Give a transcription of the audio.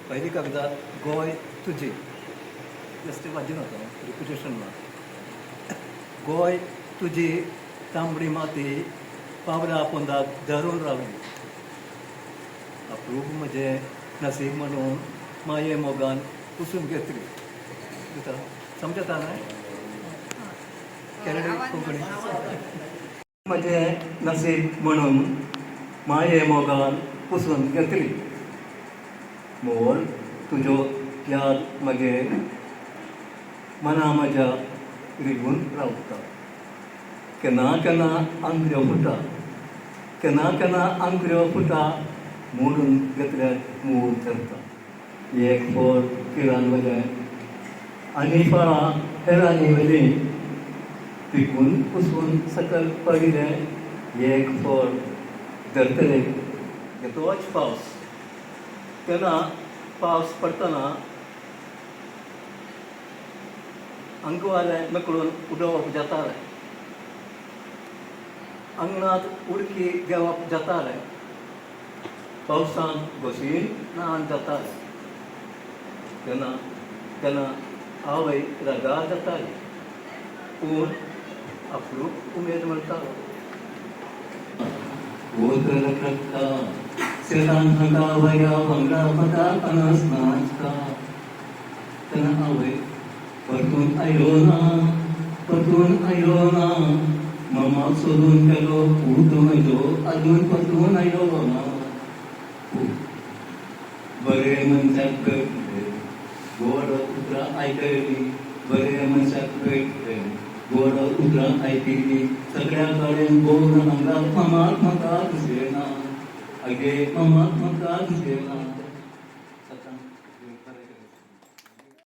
पहिली कविता गोय तुझी जस्ट वाजून होता रिपिटेशनला. गोय तुझी तांबडी माती पावरा पोंदाक धरून रावली. अप्रूप म्हजे नसीब म्हणून माये मोगान पुसून घेतली. समजता न्हय केरळी कोंकणी. म्हजे नसीब म्हणून माये मोगान पुसून घेतली. मोर तुजो याद मगे मना म्हज्या रिगून रावता. केन्ना केन्ना आंगऱ्यो फुटा, केन्ना केन्ना आंगऱ्यो फुटा मोडून घेतल्या मूळ धरता. एक फोर किरान वयलें आनी फळां हेरांनी वयलीं पिकून पुसून सकयल पडिलें एक फोर धरतले. येतोच पावस. तेन्ना पावस पडटना आंगवालें मेकळून उडोवप जातालें. आंगणांत उडकी घेवप जातालें. पावसान घोशीन न्हाण जातालें. तेन्ना तेन्ना आवय रागार जाताली. पूण अप्रूप उमेद म्हणटालो. ओतर रक्ता शेतान हाका वया वांगडा पता पणस नाचता. तेन्ना आवय परतून आयलो ना, परतून आयलो ना. मामाक सोदून गेलो पूत म्हजो आजून परतून आयलो ना. बरे मनशाक कळटले गोड उतरां आयकली. बरे मनशाक कळटले गोड उतरां आयकली. सगळ्या कडेन बोन हांगा मामाक म्हाका दिसेना. आगे मामाक म्हाका दिसेना.